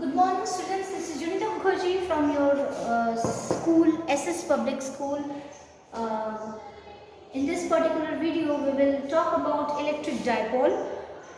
Good morning, students. This is Junita Mukherjee from your school, SS Public School. Uh, in this particular video, we will talk about electric dipole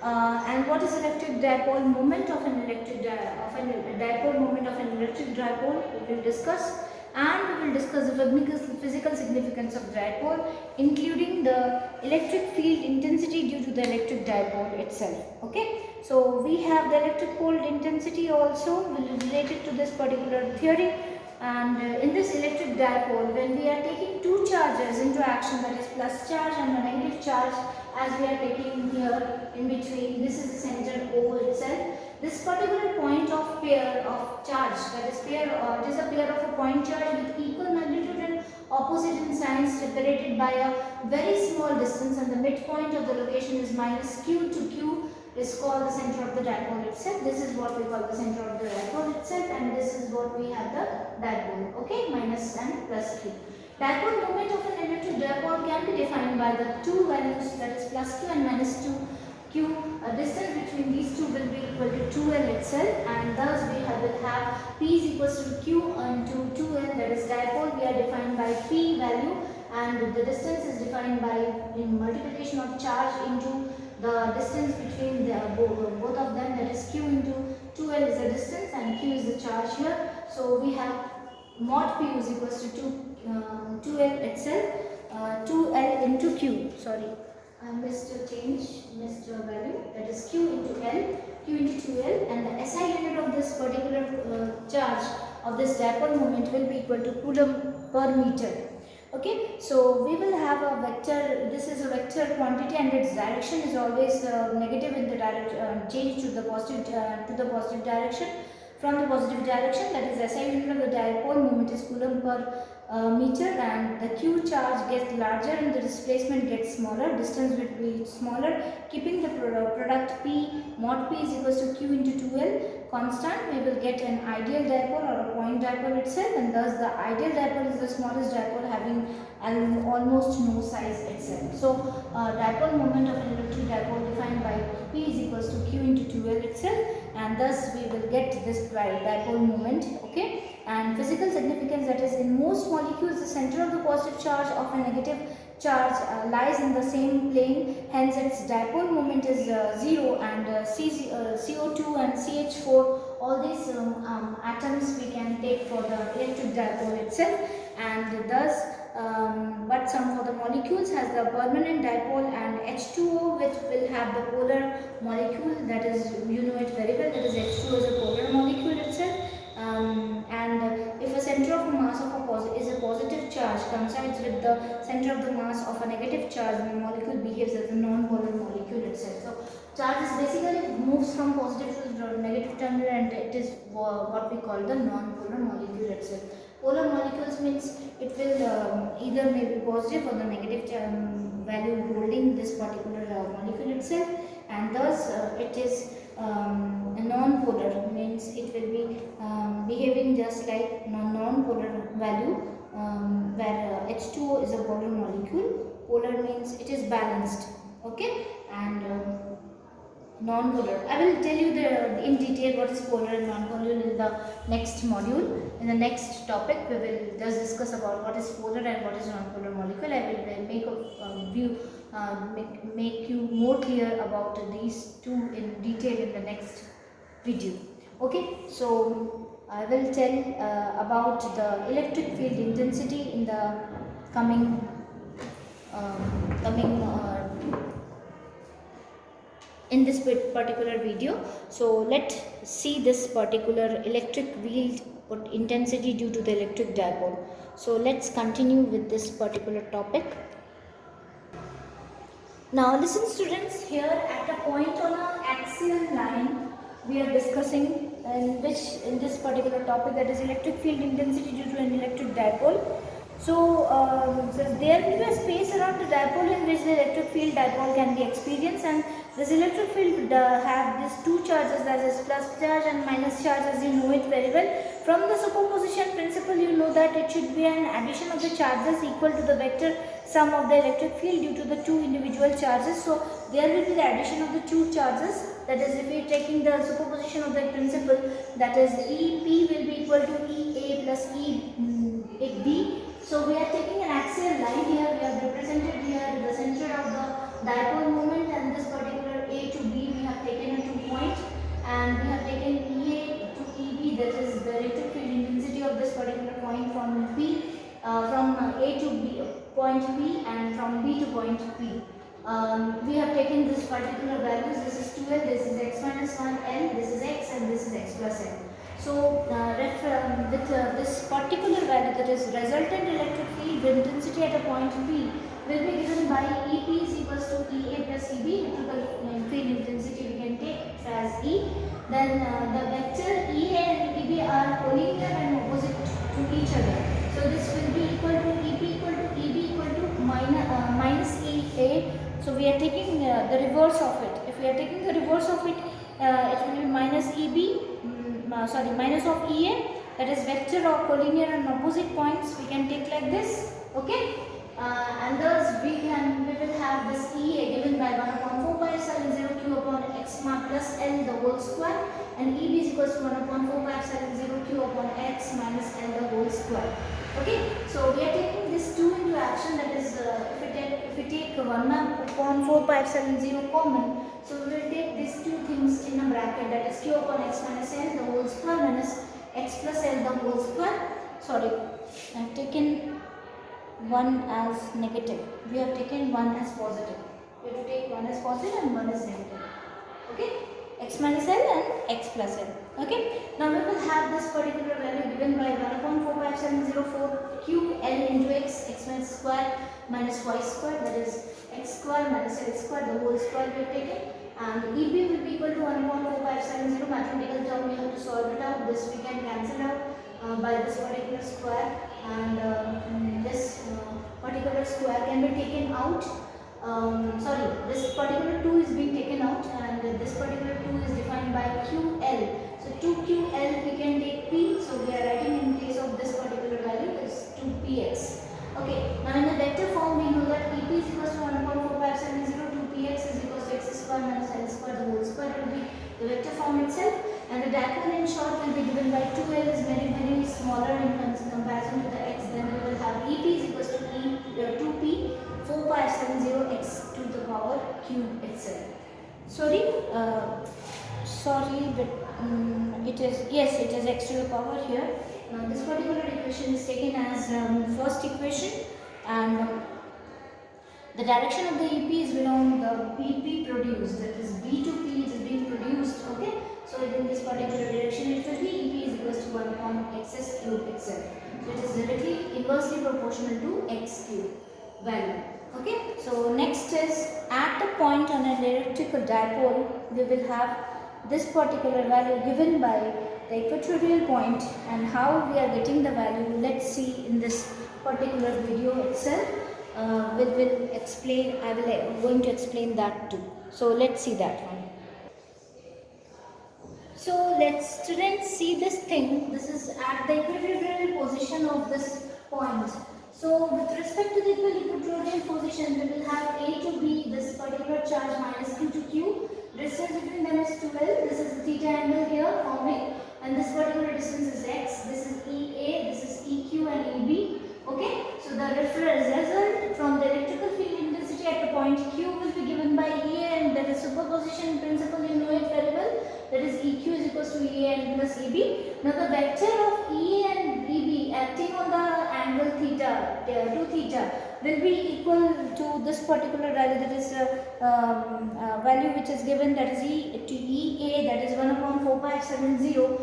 and what is electric dipole, moment of an electric dipole, moment of an electric dipole. We will discuss, and we will discuss the physical significance of dipole, including the electric field intensity due to the electric dipole itself. Okay. So we have the electric field intensity also related to this particular theory, and in this electric dipole, when we are taking two charges into action, that is plus charge and a negative charge, as we are taking here in between, this is the center O itself. This particular point of pair of charge, that is pair, it is a pair of a point charge with equal magnitude and opposite in signs separated by a very small distance, and the midpoint of the location is minus q to q is called the center of the dipole itself. This is what we call the center of the dipole itself, and this is what we have the dipole. Okay, minus and plus q. Dipole moment of an electric dipole can be defined by the two values, that is plus q and minus 2q. A distance between these two will be equal to 2l itself, and thus we will have p is equals to q into 2l, that is dipole. We are defined by p value, and the distance is defined by multiplication of charge into the distance between both of them, that is q into 2l is the distance and q is the charge here. So we have mod p is equals to 2l itself, 2l into q, sorry, I missed a value, that is q into l, q into 2l, and the SI unit of this particular charge of this dipole moment will be equal to coulomb per meter. Okay, so we will have a vector. This is a vector quantity, and its direction is always negative in the change to the positive direction. From the positive direction, that is SI unit of the dipole moment is coulomb per meter, and the q charge gets larger and the displacement gets smaller. Distance will be smaller. Keeping the product p mod p is equals to q into 2l constant, we will get an ideal dipole or a point dipole itself, and thus the ideal dipole is the smallest dipole having almost no size itself. So dipole moment of an electric dipole defined by p is equals to q into 2l itself, and thus we will get this dipole moment. Okay, and physical significance, that is in most molecules the center of the positive charge of a negative charge lies in the same plane, hence its dipole moment is 0, and CO2 and CH4, all these atoms we can take for the electric dipole itself, and thus but some of the molecules has the permanent dipole, and H2O, which will have the polar molecule, that is, you know it very well, that is H2O is a polar molecule itself. And if a center of mass of is a positive charge coincides with the center of the mass of a negative charge, the molecule behaves as a non-polar molecule itself. So charge is basically moves from positive to negative terminal, and it is what we call the non-polar molecule itself. Polar molecules means it will either may be positive or the negative value holding this particular molecule itself, and thus it is a non-polar, means it will be behaving just like non-polar value, where H2O is a polar molecule. Polar means it is balanced. Okay, and non-polar, I will tell you in detail what is polar and non-polar in the next module. In the next topic, we will just discuss about what is polar and what is non-polar molecule. I will make a view, make you more clear about these two in detail in the next video. Okay, so I will tell about the electric field intensity in the coming in this particular video. So let's see this particular electric field intensity due to the electric dipole. So let's continue with this particular topic. Now listen, students, here at a point on an axial line we are discussing in this particular topic, that is electric field intensity due to an electric dipole. So there will be a space around the dipole in which the electric field dipole can be experienced, and this electric field have these two charges, that is plus charge and minus charge, as you know it very well. From the superposition principle, you know that it should be an addition of the charges equal to the vector sum of the electric field due to the two individual charges. So there will be the addition of the two charges, That is, if we are taking the superposition of that principle, that is EP will be equal to EA plus EB. So we are taking an axial line here. We have represented here the center of the dipole moment, and this particular A to B we have taken a 2 point, and we have taken EA to EB, that is the electric field intensity of this particular point from B, from A to B, point B, and from B to point P. We have taken this particular values. This is 2L, this is x minus 1L, this is x, and this is x plus L. So with this particular value, that is resultant electric field intensity at a point P, will be given by EP is equals to EA plus EB. Electrical field intensity we can take as E. Then the vector EA and EB are collinear and opposite to each other. So this will be equal to EP equal to EB equal to minus EA. So we are taking the reverse of it. If we are taking the reverse of it, it will be minus EB, minus of EA, that is vector of collinear and opposite points. We can take like this, okay? And thus we will have this EA given by 1 upon 4 pi epsilon 0 q upon x plus L the whole square, and EB is equals to 1 upon 4 pi epsilon 0 q upon x minus L the whole square. Okay, so we are taking this 2 into action, that is if we take 1 upon 4 pi epsilon 0 common, so we will take these two things in a bracket, that is q upon x minus L the whole square minus x plus L the whole square. Sorry, I have taken 1 as negative. We have taken 1 as positive. We have to take 1 as positive and 1 as negative. Okay, x minus L and x plus L. Okay, now we will have this particular value given by 1 upon 4 pi epsilon 0 4 q L into x minus square minus y square, that is x square minus L square the whole square we have taken, and EB will be equal to 1 upon 4 pi epsilon 0. Mathematical term we have to solve it out. This we can cancel out by this particular square, and this particular square can be taken out. This particular 2 is being taken out, and this particular 2 is defined by QL. So 2QL we can take P, so we are writing in place of this particular value is 2px. Okay, now in the vector form we know that EP is equals to 1 upon 4 pi epsilon 0, 2px is equals to x square minus L square the whole square will be the vector form itself, and the dipole in short will be given by 2L is very smaller in comparison to the x. Then we will have EP is equals to 2p 4 pi epsilon 0 x to the power cube itself. Sorry, but it is x to the power here. Now this particular equation is taken as first equation, and the direction of the EP is along the BP produced, that is B to P is being produced. Okay, so in this particular direction it will be EP is equals to 1 upon xs cube itself. So it is directly inversely proportional to x cube value. Okay, so next is at a point on an electrical dipole, we will have this particular value given by the equatorial point, and how we are getting the value, let's see in this particular video itself. Will explain. I will going to explain that too. So let's see that one. So let's students see this thing. This is at the equatorial position of this point. So with respect to the equatorial position, we will have A to B, this particular charge minus Q to Q. Distance between them is 2L. This is the theta angle here forming, and this particular distance is x. This is EA, this is EQ and EB. Okay, so the result from the electrical field intensity at the point Q will be given by EA, and that is superposition principle, you know it very well. That is EQ is equals to EA and plus EB. Now the vector of EA and EB acting on the angle theta, 2 theta, will be equal to this particular value, that is value which is given, that is E to EA, that is 1 upon 4 pi epsilon 0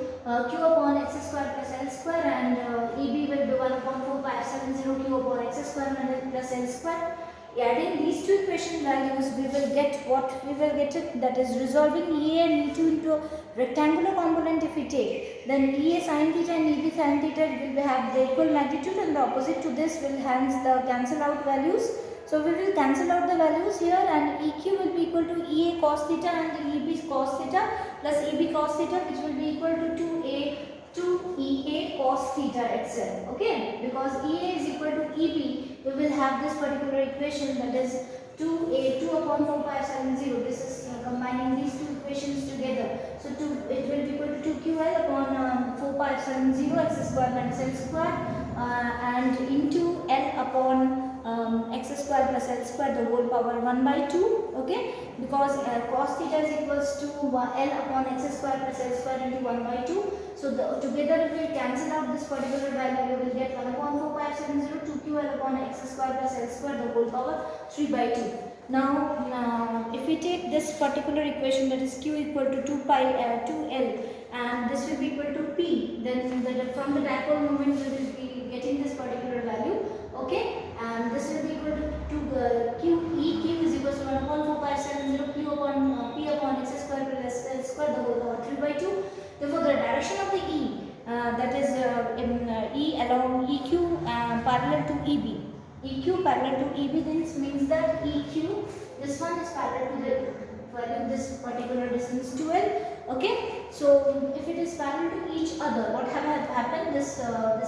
q upon x square plus L square, and EB will be 1 upon 4 pi epsilon 0 q upon x square plus L square. Adding these two equation values, we will get what we will get it, that is resolving EA and E2 into a rectangular component. If we take, then EA sin theta and EB sin theta will have the equal magnitude, and the opposite to this will hence the cancel out values. So we will cancel out the values here, and EQ will be equal to EA cos theta and EB cos theta plus EB cos theta, which will be equal to 2EA cos theta itself. Okay, because EA is equal to EB, we will have this particular equation, that is 2 upon 4 pi epsilon 0. This is combining these two equations together. So it will be equal to 2ql upon 4 pi epsilon 0 x square minus l square and into L upon x square plus L square the whole power 1 by 2. Okay, because cos theta is equals to L upon x square plus L square into 1 by 2. So together if we cancel out this particular value, we will get 1 upon 4 pi epsilon 0 2ql upon x square plus L square the whole power 3 by 2. Now if we take this particular equation, that is q equal to 2 pi 2l, and this will be equal to p, then from the dipole moment we will be getting this particular value. Okay, and this will be equal to q is equals to 1 upon 4 pi epsilon 0 q upon p upon x square plus L square the whole power 3 by 2. Therefore the direction of the E, that is E along EQ parallel to EB. EQ parallel to EB, this means that EQ, this one is parallel to the value this particular distance 2L. Okay, so if it is parallel to each other, what have happened? This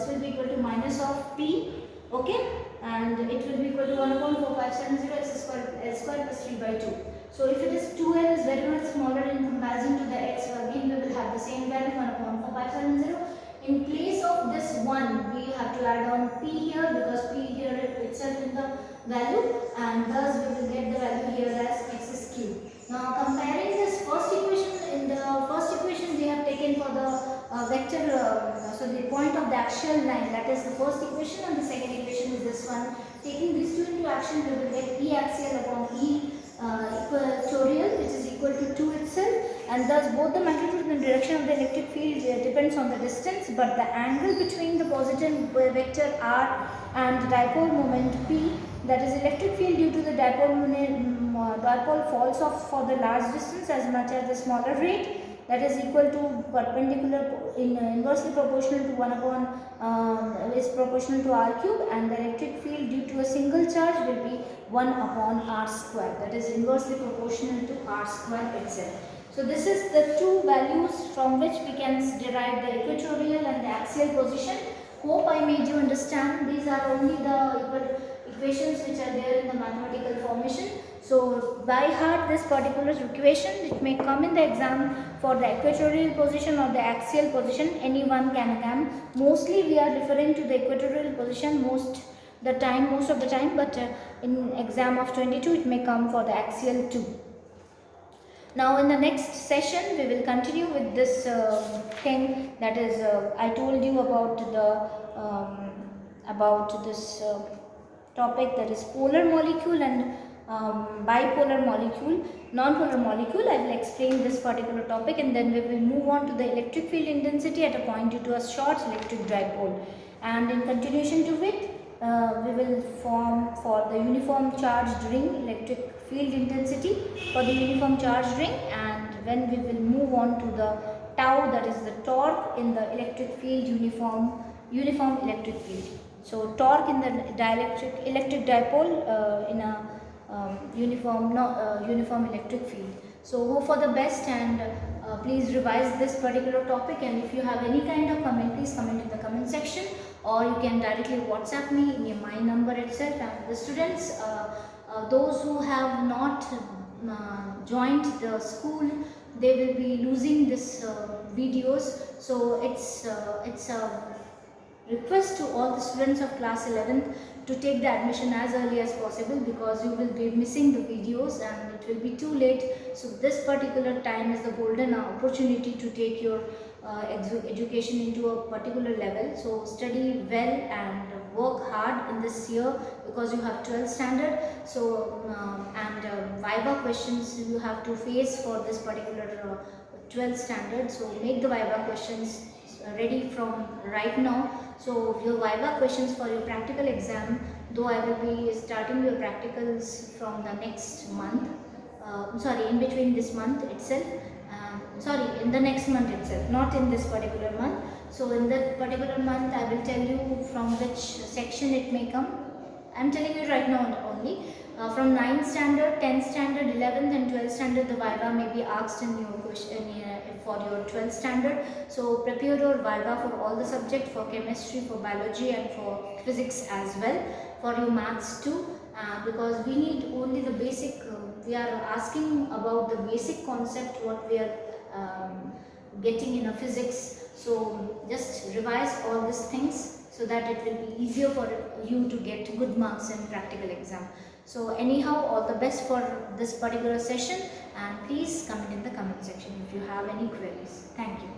will be equal to minus of P. Okay, and it will be equal to 1 upon 4 pi epsilon 0 x square L square plus 3 by 2. So if it is 2L is very much smaller in comparison to the x, again we will have the same value 1 upon 4 pi epsilon 0. In place of this 1, we have to add on p here, because p here itself in the value, and thus we will get the value here as x is cube. Now comparing this first equation, in the first equation we have taken for the vector, so the point of the axial line, that is the first equation, and the second equation is this one. Taking these two into action, we will get E axial upon E equatorial, which is equal to 2 itself, and thus both the magnitude and the direction of the electric field depends on the distance, but the angle between the positive vector r and the dipole moment P, that is electric field due to the dipole falls off for the large distance as much as the smaller rate, that is equal to perpendicular inversely proportional to 1 upon is proportional to r cube, and the electric field due to a single charge will be 1 upon r square, that is inversely proportional to r square itself. So this is the two values from which we can derive the equatorial and the axial position. Hope I made you understand. These are only the equations which are there in the mathematical formation. So by heart this particular equation, it may come in the exam for the equatorial position or the axial position, anyone can come. Mostly we are referring to the equatorial position most of the time, but in exam of 22 it may come for the axial too. Now in the next session we will continue with this thing, that is I told you about this topic, that is polar molecule and bipolar molecule, non-polar molecule. I will explain this particular topic, and then we will move on to the electric field intensity at a point due to a short electric dipole, and in continuation to it we will form for the uniform charged ring electric field intensity for the uniform charged ring, and when we will move on to the tau, that is the torque in the electric field uniform electric field. So torque in the electric dipole in a uniform electric field. So hope for the best, and please revise this particular topic, and if you have any kind of comment, please comment in the comment section, or you can directly WhatsApp me in my number itself. And the students, those who have not joined the school, they will be losing this videos. So it's a request to all the students of class 11th to take the admission as early as possible, because you will be missing the videos and it will be too late. So this particular time is the golden opportunity to take your education into a particular level. So study well and work hard in this year, because you have 12th standard. So Viva questions you have to face for this particular 12th standard. So make the Viva questions ready from right now. So your Viva questions for your practical exam, though I will be starting your practicals from the next month, in between this month itself, in the next month itself, not in this particular month. So in that particular month I will tell you from which section it may come. I am telling you right now only. From 9th standard, 10th standard, 11th and 12th standard, the Viva may be asked in your question for your 12th standard. So prepare your Viva for all the subjects, for chemistry, for biology and for physics as well, for your maths too, because we need only the basic we are asking about the basic concept what we are getting in a physics. So just revise all these things so that it will be easier for you to get good marks in practical exam. So anyhow, all the best for this particular session, and please comment in the comment section if you have any queries. Thank you.